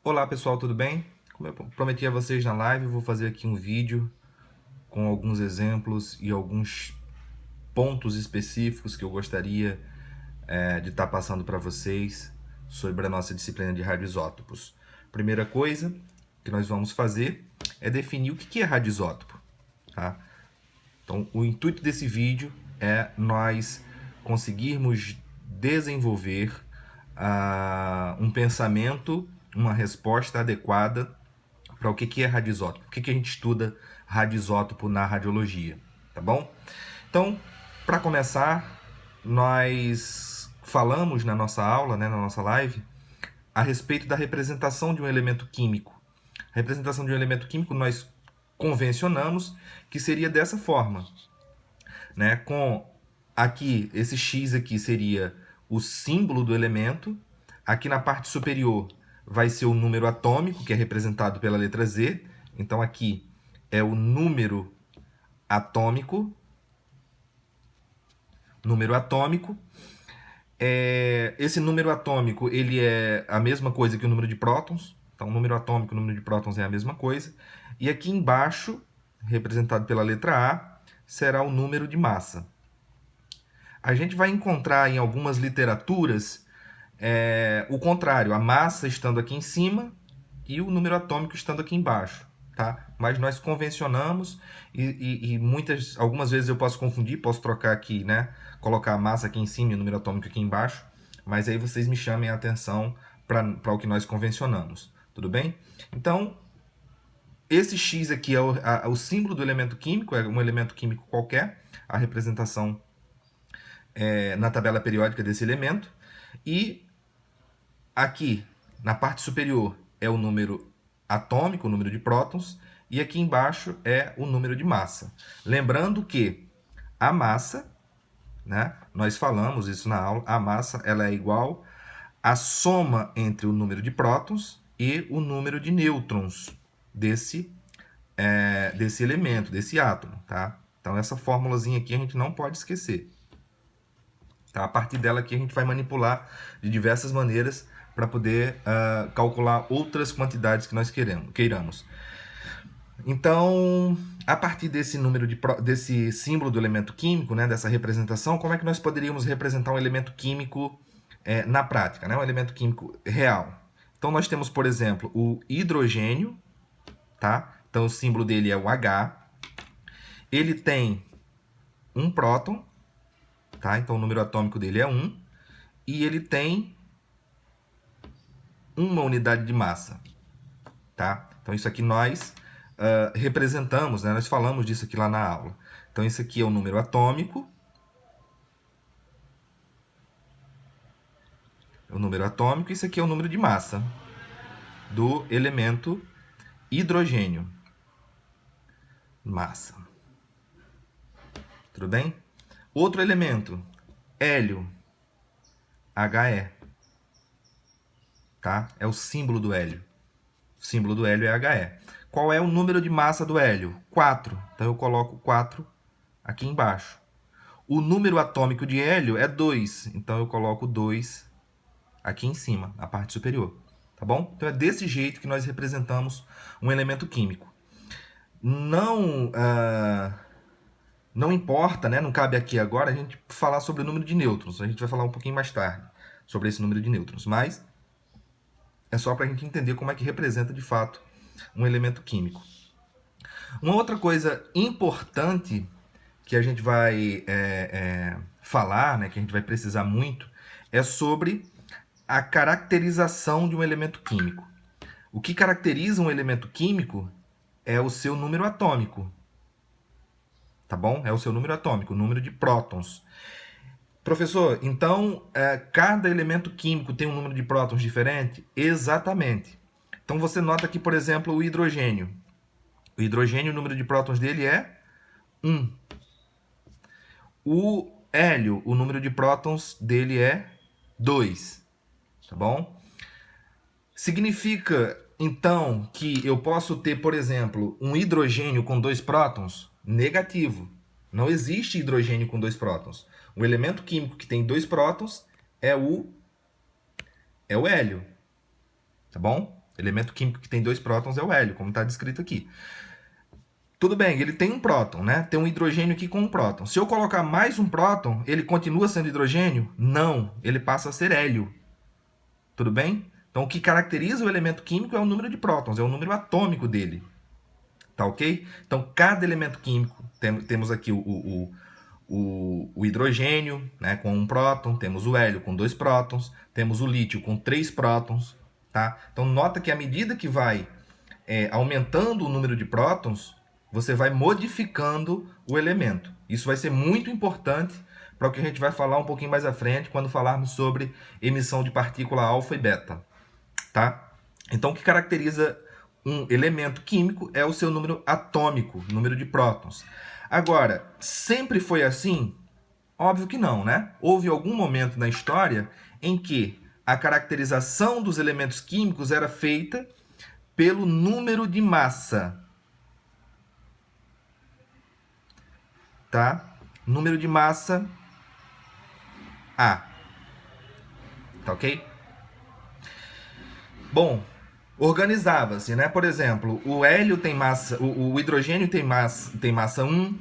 Olá pessoal, tudo bem? Como eu prometi a vocês na live, eu vou fazer aqui um vídeo com alguns exemplos e alguns pontos específicos que eu gostaria de estar passando para vocês sobre a nossa disciplina de radioisótopos. Primeira coisa que nós vamos fazer é definir o que é radioisótopo, tá? Então, o intuito desse vídeo é nós conseguirmos desenvolver um pensamento, uma resposta adequada para o que é radioisótopo, por que a gente estuda radioisótopo na radiologia, tá bom? Então, para começar, nós falamos na nossa aula, na nossa live, a respeito da representação de um elemento químico. A representação de um elemento químico nós convencionamos que seria dessa forma, com aqui, esse X aqui seria o símbolo do elemento, aqui na parte superior vai ser o número atômico, que é representado pela letra Z, então aqui é o número atômico, esse número atômico ele é a mesma coisa que o número de prótons, então o número atômico e o número de prótons é a mesma coisa, e aqui embaixo, representado pela letra A, será o número de massa. A gente vai encontrar em algumas literaturas o contrário, a massa estando aqui em cima e o número atômico estando aqui embaixo, tá? Mas nós convencionamos e algumas vezes eu posso confundir, posso trocar aqui, colocar a massa aqui em cima e o número atômico aqui embaixo, mas aí vocês me chamem a atenção para o que nós convencionamos, tudo bem? Então, esse X aqui é o símbolo do elemento químico, é um elemento químico qualquer, a representação na tabela periódica desse elemento, e aqui na parte superior é o número atômico, o número de prótons, e aqui embaixo é o número de massa. Lembrando que a massa, nós falamos isso na aula, a massa ela é igual à soma entre o número de prótons e o número de nêutrons desse elemento, desse átomo, tá? Então essa formulazinha aqui a gente não pode esquecer. Tá? A partir dela aqui a gente vai manipular de diversas maneiras para poder calcular outras quantidades que nós queiramos. Então, a partir desse desse símbolo do elemento químico, dessa representação, como é que nós poderíamos representar um elemento químico na prática, um elemento químico real? Então, nós temos, por exemplo, o hidrogênio, tá? Então, o símbolo dele é o H. Ele tem um próton, tá? Então, o número atômico dele é 1. E ele tem uma unidade de massa, tá? Então, isso aqui nós representamos, nós falamos disso aqui lá na aula. Então, isso aqui é o número atômico. Isso aqui é o número de massa do elemento hidrogênio. Massa. Tudo bem? Outro elemento, hélio, He. Tá? É o símbolo do hélio. O símbolo do hélio é He. Qual é o número de massa do hélio? 4. Então eu coloco 4 aqui embaixo. O número atômico de hélio é 2. Então eu coloco 2 aqui em cima, na parte superior. Tá bom? Então é desse jeito que nós representamos um elemento químico. Não importa, não cabe aqui agora a gente falar sobre o número de nêutrons. A gente vai falar um pouquinho mais tarde sobre esse número de nêutrons. Mas é só para a gente entender como é que representa de fato um elemento químico. Uma outra coisa importante que a gente vai falar, que a gente vai precisar muito, é sobre a caracterização de um elemento químico. O que caracteriza um elemento químico é o seu número atômico. Tá bom? É o seu número atômico, o número de prótons. Professor, então cada elemento químico tem um número de prótons diferente? Exatamente. Então você nota aqui, por exemplo, o hidrogênio. O hidrogênio, o número de prótons dele é 1. O hélio, o número de prótons dele é 2. Tá bom? Significa, então, que eu posso ter, por exemplo, um hidrogênio com 2 prótons? Negativo. Não existe hidrogênio com 2 prótons. O elemento químico que tem 2 prótons é o hélio. Tá bom? Elemento químico que tem 2 prótons é o hélio, como está descrito aqui. Tudo bem, ele tem um próton, né? Tem um hidrogênio aqui com um próton. Se eu colocar mais um próton, ele continua sendo hidrogênio? Não, ele passa a ser hélio. Tudo bem? Então, o que caracteriza o elemento químico é o número de prótons, é o número atômico dele. Tá ok? Então, cada elemento químico, temos aqui o hidrogênio, né, com um próton, temos o hélio com 2 prótons, temos o lítio com 3 prótons. Tá? Então, nota que à medida que vai aumentando o número de prótons, você vai modificando o elemento. Isso vai ser muito importante para o que a gente vai falar um pouquinho mais à frente, quando falarmos sobre emissão de partícula alfa e beta. Tá? Então, o que caracteriza um elemento químico é o seu número atômico, número de prótons. Agora, sempre foi assim? Óbvio que não, né? Houve algum momento na história em que a caracterização dos elementos químicos era feita pelo número de massa. Tá? Número de massa A. Tá ok? Bom, organizava-se, né? Por exemplo, o hélio tem massa, o hidrogênio tem massa 1,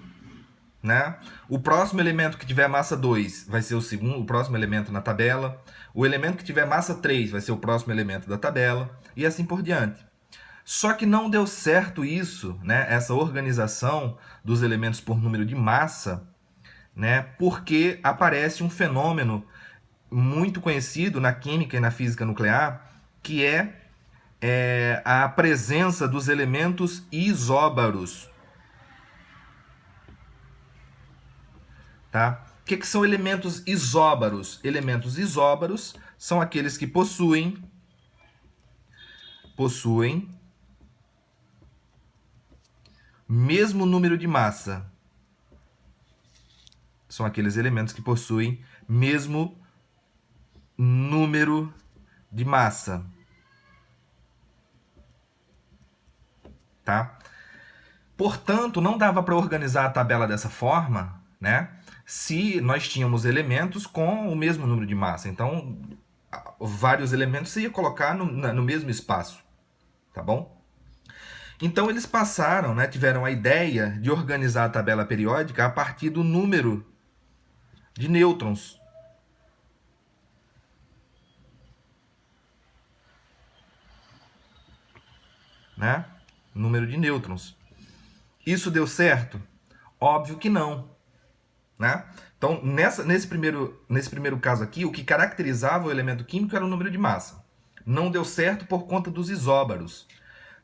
né? O próximo elemento que tiver massa 2 vai ser o próximo elemento na tabela. O elemento que tiver massa 3 vai ser o próximo elemento da tabela e assim por diante. Só que não deu certo isso, né? Essa organização dos elementos por número de massa, né? Porque aparece um fenômeno muito conhecido na química e na física nuclear, que é a presença dos elementos isóbaros. Tá? O que são elementos isóbaros? Elementos isóbaros são aqueles que possuem mesmo número de massa. São aqueles elementos que possuem mesmo número de massa. Tá? Portanto, não dava para organizar a tabela dessa forma, né? Se nós tínhamos elementos com o mesmo número de massa. Então, vários elementos você ia colocar no mesmo espaço. Tá bom? Então, eles passaram, né, tiveram a ideia de organizar a tabela periódica a partir do número de nêutrons. Né? Número de nêutrons. Isso deu certo? Óbvio que não. Né? Então, nesse primeiro caso aqui, o que caracterizava o elemento químico era o número de massa. Não deu certo por conta dos isóbaros.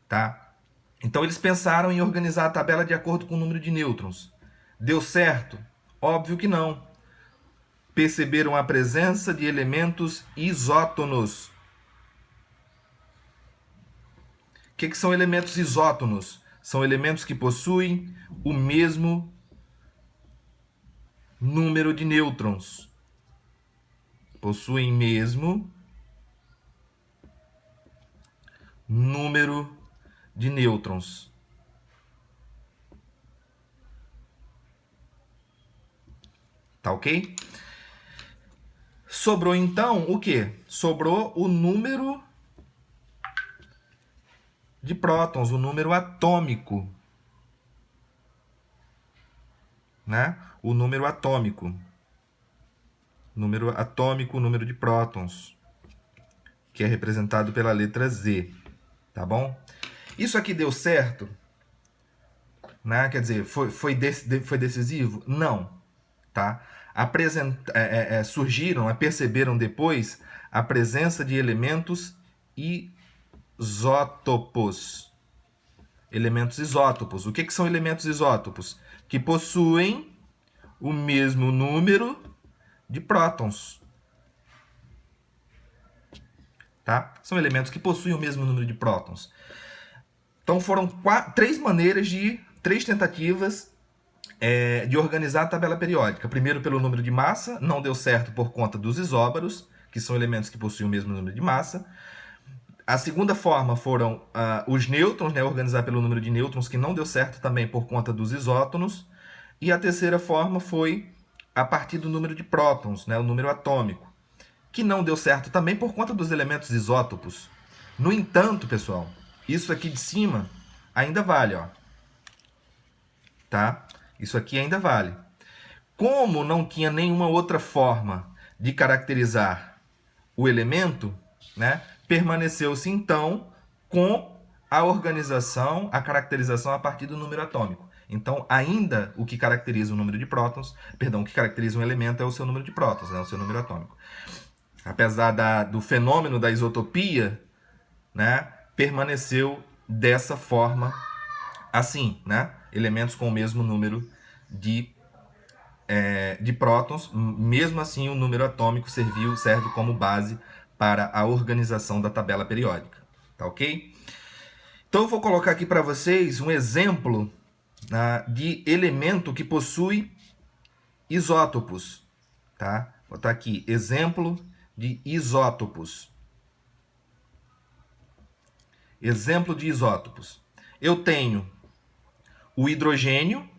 Tá? Então, eles pensaram em organizar a tabela de acordo com o número de nêutrons. Deu certo? Óbvio que não. Perceberam a presença de elementos isótonos. O que são elementos isótonos? São elementos que possuem o mesmo número de nêutrons. Possuem mesmo número de nêutrons. Tá ok? Sobrou então o quê? Sobrou o número de prótons, o número atômico. Né? O número atômico. Número atômico, número de prótons, que é representado pela letra Z. Tá bom? Isso aqui deu certo? Né? Quer dizer, foi decisivo? Não. Tá? Surgiram, perceberam depois a presença de elementos isótopos. Elementos isótopos. O que são elementos isótopos? Que possuem o mesmo número de prótons. Tá? São elementos que possuem o mesmo número de prótons. Então foram três tentativas de organizar a tabela periódica. Primeiro pelo número de massa, não deu certo por conta dos isóbaros, que são elementos que possuem o mesmo número de massa. A segunda forma foram os nêutrons, né, organizar pelo número de nêutrons, que não deu certo também por conta dos isótonos. E a terceira forma foi a partir do número de prótons, né, o número atômico, que não deu certo também por conta dos elementos isótopos. No entanto, pessoal, isso aqui de cima ainda vale, ó. Tá? Isso aqui ainda vale. Como não tinha nenhuma outra forma de caracterizar o elemento, né, permaneceu-se então com a organização, a caracterização a partir do número atômico. Então, ainda o que caracteriza o número de prótons, perdão, o que caracteriza um elemento é o seu número de prótons, né, o seu número atômico. Apesar do fenômeno da isotopia, né, permaneceu dessa forma assim, né? Elementos com o mesmo número de prótons, mesmo assim o número atômico serve como base para a organização da tabela periódica, tá ok? Então eu vou colocar aqui para vocês um exemplo de elemento que possui isótopos, tá? Vou botar aqui, exemplo de isótopos. Exemplo de isótopos. Eu tenho o hidrogênio,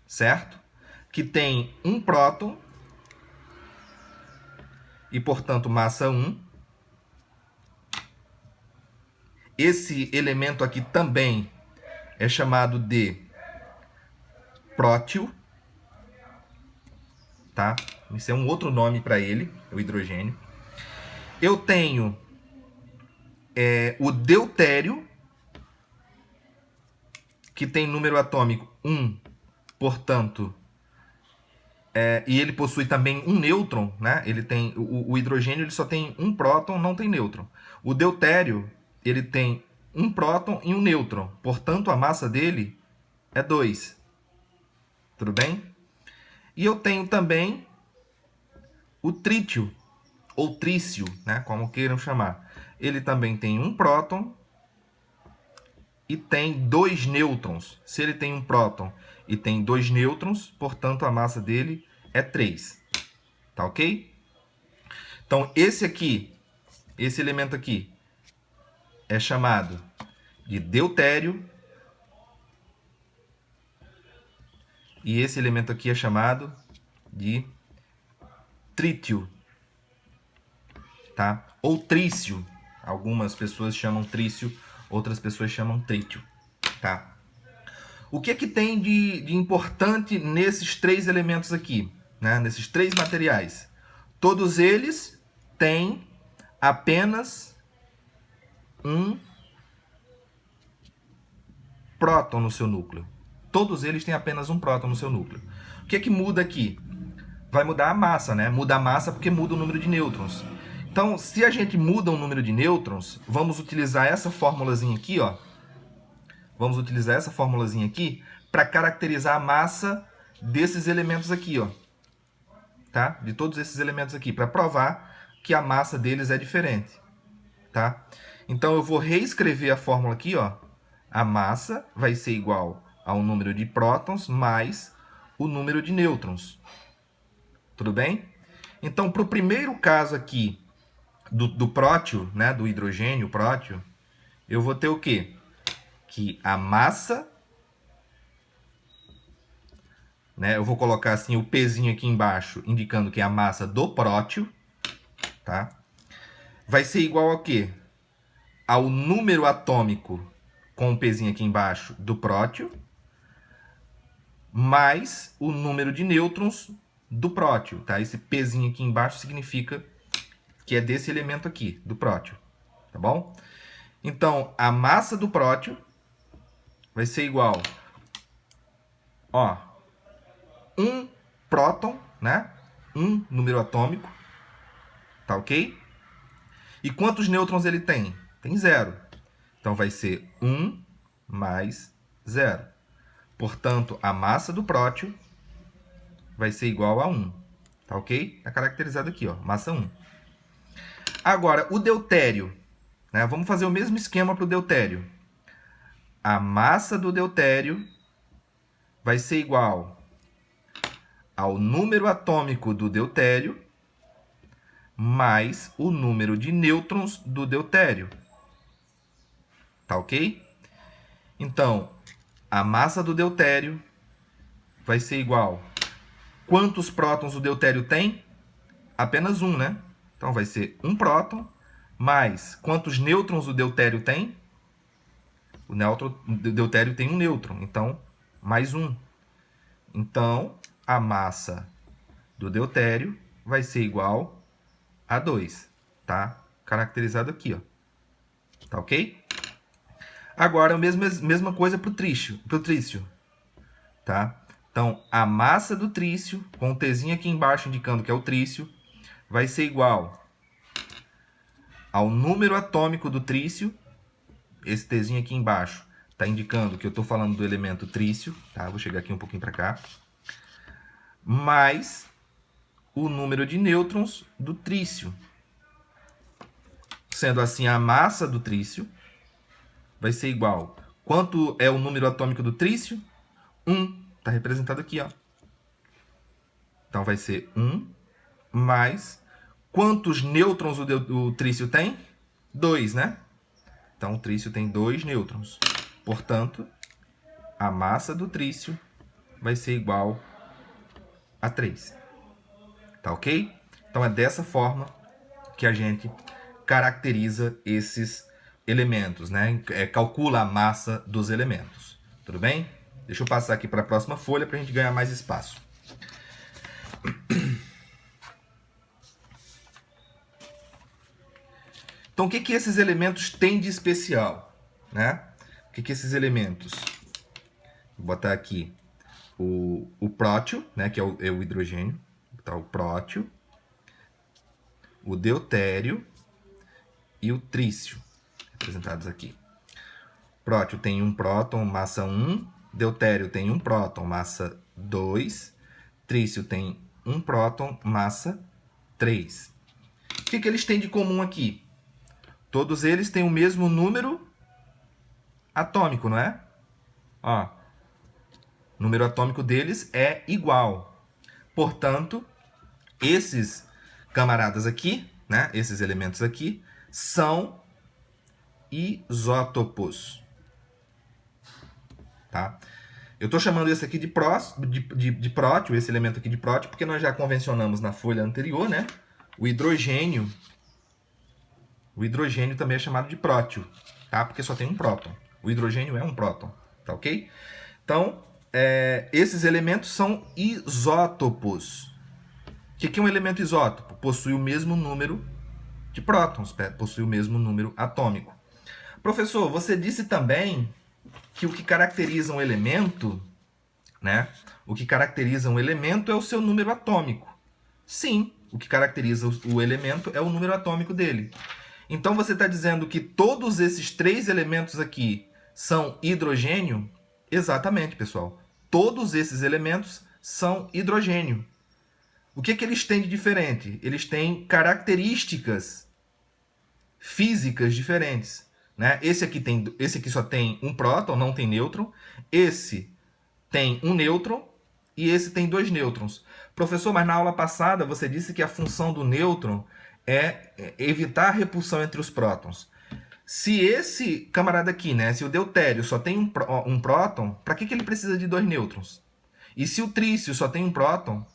certo? Que tem um próton e, portanto, massa 1. Esse elemento aqui também é chamado de prótio, tá? Esse é um outro nome para ele, o hidrogênio. Eu tenho o deutério, que tem número atômico 1, portanto, e ele possui também um nêutron, né? Ele tem o hidrogênio, ele só tem um próton, não tem nêutron. O deutério, ele tem um próton e um nêutron, portanto a massa dele é 2. Tudo bem? E eu tenho também o trítio, ou trício, né? Como queiram chamar. Ele também tem um próton e tem 2 nêutrons. Se ele tem um próton e tem 2 nêutrons, portanto a massa dele é 3. Tá ok? Então esse elemento aqui, é chamado de deutério. E esse elemento aqui é chamado de trítio. Tá? Ou trício. Algumas pessoas chamam trício, outras pessoas chamam trítio. Tá? O que é que tem de importante nesses 3 elementos aqui? Né? Nesses 3 materiais? Todos eles têm apenas um próton no seu núcleo. Todos eles têm apenas um próton no seu núcleo. O que é que muda aqui? Vai mudar a massa, né? Muda a massa porque muda o número de nêutrons. Então, se a gente muda o número de nêutrons, vamos utilizar essa formulazinha aqui, ó. Vamos utilizar essa formulazinha aqui para caracterizar a massa desses elementos aqui, ó. Tá? De todos esses elementos aqui, para provar que a massa deles é diferente. Tá? Então, eu vou reescrever a fórmula aqui, ó. A massa vai ser igual ao número de prótons mais o número de nêutrons. Tudo bem? Então, para o primeiro caso aqui do prótio, né, do hidrogênio prótio, eu vou ter o quê? Que a massa, né, eu vou colocar assim o Pzinho aqui embaixo, indicando que é a massa do prótio, tá? Vai ser igual ao quê? Ao número atômico, com o Pzinho aqui embaixo, do prótio, mais o número de nêutrons do prótio, tá? Esse Pzinho aqui embaixo significa que é desse elemento aqui, do prótio, tá bom? Então, a massa do prótio vai ser igual, ó, um próton, né? Um número atômico, tá ok? E quantos nêutrons ele tem? Tem 0. Então, vai ser 1 mais 0. Portanto, a massa do prótio vai ser igual a 1. Tá ok? Está caracterizado aqui, ó, massa 1. Agora, o deutério, né? Vamos fazer o mesmo esquema para o deutério. A massa do deutério vai ser igual ao número atômico do deutério mais o número de nêutrons do deutério. Tá ok? Então, a massa do deutério vai ser igual... Quantos prótons o deutério tem? Apenas um, né? Então, vai ser um próton mais quantos nêutrons o deutério tem? O deutério tem um nêutron, então, mais 1. Então, a massa do deutério vai ser igual a 2, tá? Caracterizado aqui, ó. Tá ok? Agora, a mesma coisa para o trício, tá? Então, a massa do trício, com o Tzinho aqui embaixo indicando que é o trício, vai ser igual ao número atômico do trício. Esse Tzinho aqui embaixo está indicando que eu estou falando do elemento trício, tá? Vou chegar aqui um pouquinho para cá. Mais o número de nêutrons do trício. Sendo assim, a massa do trício vai ser igual. Quanto é o número atômico do trício? 1. Está representado aqui, ó. Então, vai ser 1 mais... Quantos nêutrons o trício tem? 2, né? Então, o trício tem 2 nêutrons. Portanto, a massa do trício vai ser igual a 3. Tá ok? Então, é dessa forma que a gente caracteriza esses elementos, né? Calcula a massa dos elementos. Tudo bem? Deixa eu passar aqui para a próxima folha para a gente ganhar mais espaço. Então, o que esses elementos têm de especial? Né? O que esses elementos? Vou botar aqui o prótio, né, que é o hidrogênio. Vou botar o prótio, o deutério e o trício, representados aqui. Prótio tem um próton, massa 1. Deutério tem um próton, massa 2. Trício tem um próton, massa 3. O que eles têm de comum aqui? Todos eles têm o mesmo número atômico, não é? Ó, o número atômico deles é igual. Portanto, esses camaradas aqui, né, esses elementos aqui, são isótopos. Tá? Eu estou chamando esse aqui de prótio, esse elemento aqui de prótio, porque nós já convencionamos na folha anterior, né? O hidrogênio também é chamado de prótio, tá? Porque só tem um próton. O hidrogênio é um próton, tá ok? Então, esses elementos são isótopos. O que é um elemento isótopo? Possui o mesmo número de prótons, possui o mesmo número atômico. Professor, você disse também que o que caracteriza um elemento, né? O que caracteriza um elemento é o seu número atômico. Sim, o que caracteriza o elemento é o número atômico dele. Então, você está dizendo que todos esses 3 elementos aqui são hidrogênio? Exatamente, pessoal. Todos esses elementos são hidrogênio. O que eles têm de diferente? Eles têm características físicas diferentes. Né? Esse aqui só tem um próton, não tem nêutron. Esse tem um nêutron e esse tem 2 nêutrons. Professor, mas na aula passada você disse que a função do nêutron é evitar a repulsão entre os prótons. Se esse camarada aqui, né, se o deutério só tem um próton, para que ele precisa de 2 nêutrons? E se o trício só tem um próton,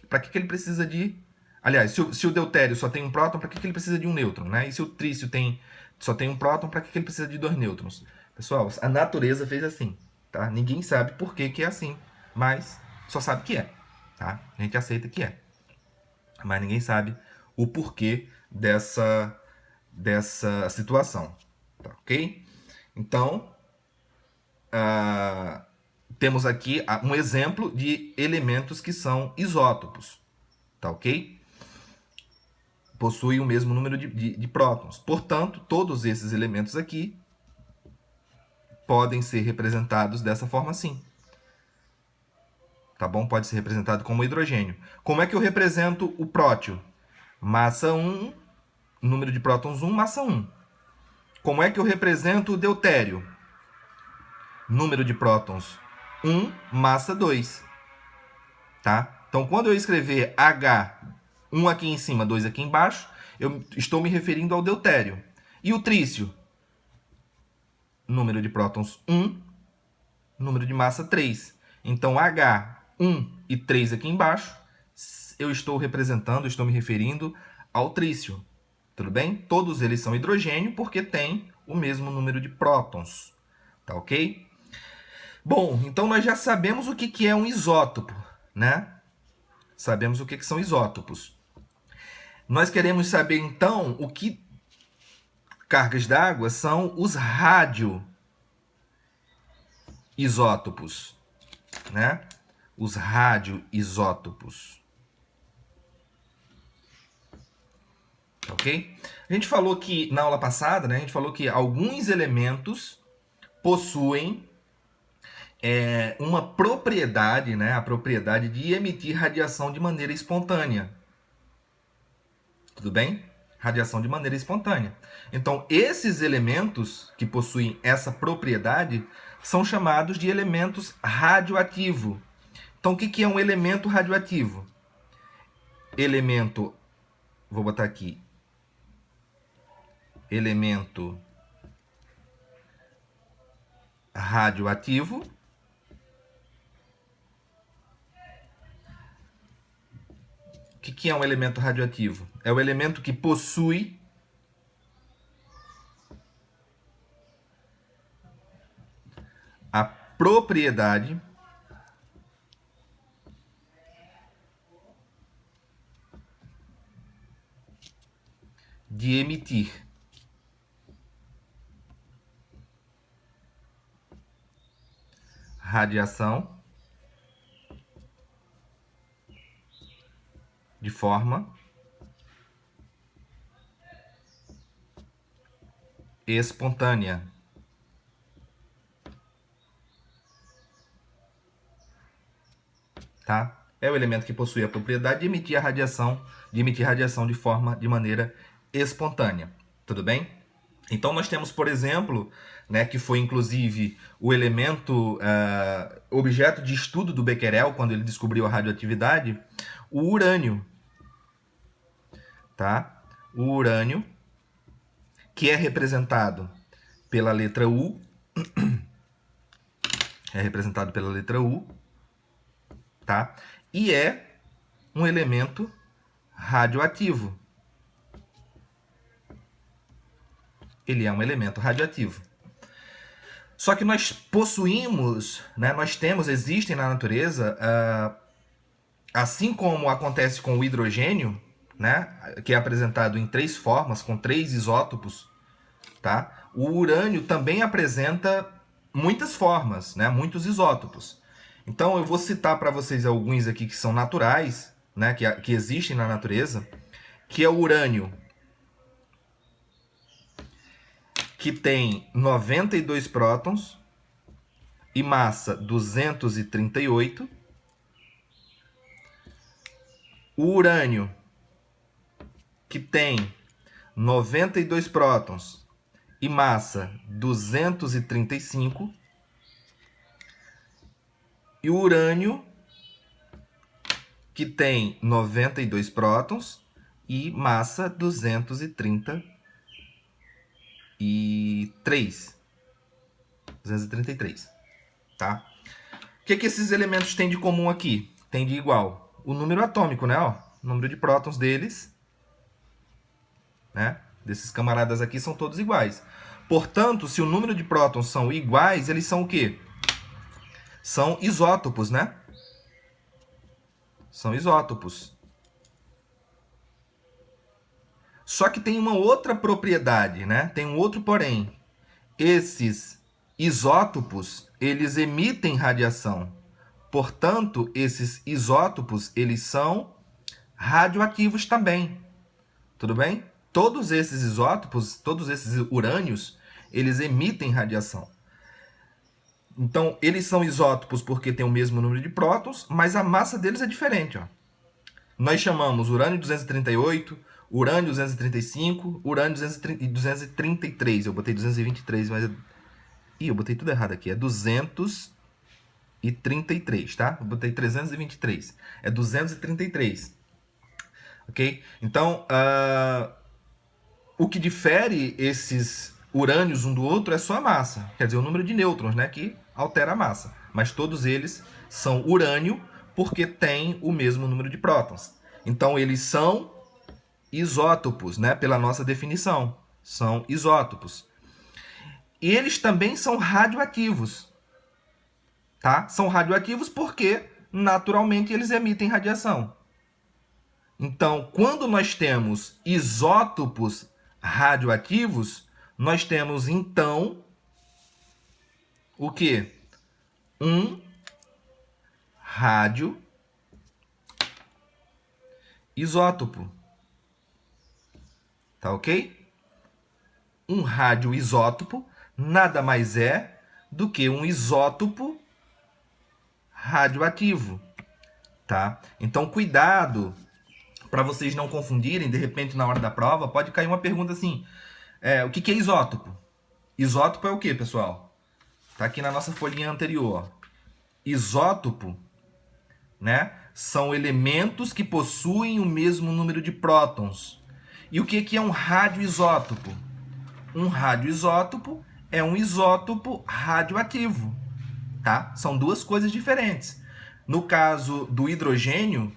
para que ele precisa de... Aliás, se o deutério só tem um próton, para que ele precisa de um nêutron? Né? E se o trício só tem um próton, para que ele precisa de 2 nêutrons? Pessoal, a natureza fez assim. Tá? Ninguém sabe por que é assim, mas só sabe que é. Tá? A gente aceita que é. Mas ninguém sabe o porquê dessa situação. Tá, ok? Então, temos aqui um exemplo de elementos que são isótopos. Tá, ok? Possuem o mesmo número de prótons. Portanto, todos esses elementos aqui podem ser representados dessa forma assim. Tá bom? Pode ser representado como hidrogênio. Como é que eu represento o prótio? Massa 1, número de prótons 1, massa 1. Como é que eu represento o deutério? Número de prótons 1, massa 2. Tá? Então, quando eu escrever H, 1 aqui em cima, 2 aqui embaixo, eu estou me referindo ao deutério. E o trício? Número de prótons 1, número de massa 3. Então, H, 1 e 3 aqui embaixo, eu estou me referindo ao trício. Tudo bem? Todos eles são hidrogênio porque têm o mesmo número de prótons. Tá ok? Bom, então nós já sabemos o que é um isótopo, né? Sabemos o que são isótopos. Nós queremos saber, então, o que cargas d'água são os radioisótopos, né? Os radioisótopos. Ok? A gente falou que, na aula passada, né, a gente falou que alguns elementos possuem uma propriedade, né, a propriedade de emitir radiação de maneira espontânea. Tudo bem? Radiação de maneira espontânea. Então, esses elementos que possuem essa propriedade são chamados de elementos radioativos. Então, o que é um elemento radioativo? Elemento, vou botar aqui, elemento radioativo O que é um elemento radioativo? É o elemento que possui a propriedade de emitir radiação de forma espontânea. Tá? É o elemento que possui a propriedade de emitir radiação de maneira espontânea. Tudo bem? Então nós temos, por exemplo, né, que foi inclusive o elemento, objeto de estudo do Becquerel, quando ele descobriu a radioatividade, o urânio. Tá? O urânio, que é representado pela letra U, tá? E é um elemento radioativo. Ele é um elemento radioativo. Só que nós possuímos, né, existem na natureza, assim como acontece com o hidrogênio, né, que é apresentado em 3 formas, com 3 isótopos, tá? O urânio também apresenta muitas formas, né, muitos isótopos. Então eu vou citar para vocês alguns aqui que são naturais, né, que existem na natureza, que é o urânio, que tem 92 prótons e massa 238. O urânio, que tem 92 prótons e massa 235. E o urânio, que tem 92 prótons e massa 233. Tá? O que esses elementos têm de comum aqui? Tem de igual? O número atômico, né? Ó, o número de prótons deles, né? Desses camaradas aqui são todos iguais. Portanto, se o número de prótons são iguais, eles são o quê? São isótopos, né? São isótopos. Só que tem uma outra propriedade, né? Tem um outro porém. Esses isótopos, eles emitem radiação. Portanto, esses isótopos, eles são radioativos também. Tudo bem? Todos esses isótopos, todos esses urânios, eles emitem radiação. Então, eles são isótopos porque têm o mesmo número de prótons, mas a massa deles é diferente. Ó. Nós chamamos urânio 238, urânio 235, urânio 233. Eu botei 223, mas... Ih, eu botei tudo errado aqui. É 233, tá? Eu botei 323. É 233. Ok? Então, o que difere esses urânios um do outro é só a massa. Quer dizer, o número de nêutrons, né? Que altera a massa. Mas todos eles são urânio porque têm o mesmo número de prótons. Então, eles são isótopos, né? Pela nossa definição. São isótopos. E eles também são radioativos. Tá? São radioativos porque, naturalmente, eles emitem radiação. Então, quando nós temos isótopos radioativos, nós temos, então, o quê? Um radioisótopo. Tá ok? Um radioisótopo nada mais é do que um isótopo radioativo. Tá? Então, cuidado para vocês não confundirem, de repente, na hora da prova, pode cair uma pergunta assim, o que é isótopo? Isótopo é o que, pessoal? Tá aqui na nossa folhinha anterior. Isótopo, né, são elementos que possuem o mesmo número de prótons. E o que é um radioisótopo? Um radioisótopo é um isótopo radioativo. Tá? São duas coisas diferentes. No caso do hidrogênio,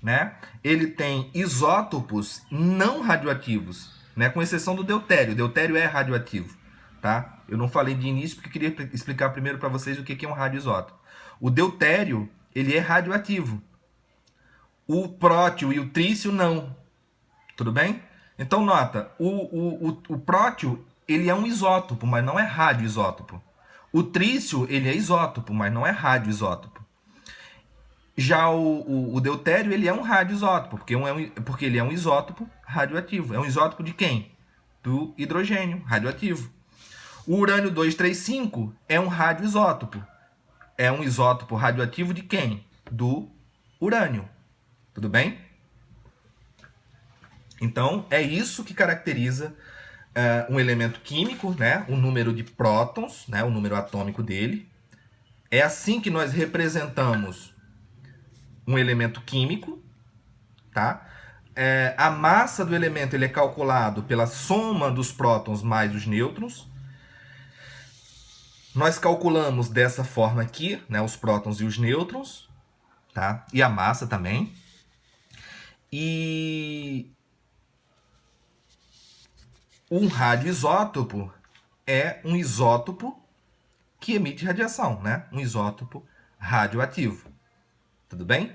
né, ele tem isótopos não radioativos, né, com exceção do deutério. O deutério é radioativo. Tá? Eu não falei de início porque eu queria explicar primeiro para vocês o que é um radioisótopo. O deutério, ele é radioativo. O prótio e o trício não. Tudo bem? Então, nota, o prótio, ele é um isótopo, mas não é radioisótopo. O trício, ele é isótopo, mas não é radioisótopo. Já o deutério, ele é um radioisótopo, porque ele é um isótopo radioativo. É um isótopo de quem? Do hidrogênio, radioativo. O urânio 235 é um radioisótopo. É um isótopo radioativo de quem? Do urânio. Tudo bem? Então, é isso que caracteriza um elemento químico, né? O número de prótons, né? O número atômico dele. É assim que nós representamos um elemento químico, tá? A massa do elemento ele é calculado pela soma dos prótons mais os nêutrons. Nós calculamos dessa forma aqui, né? Os prótons e os nêutrons, tá? E a massa também. E um radioisótopo é um isótopo que emite radiação, né? Um isótopo radioativo. Tudo bem?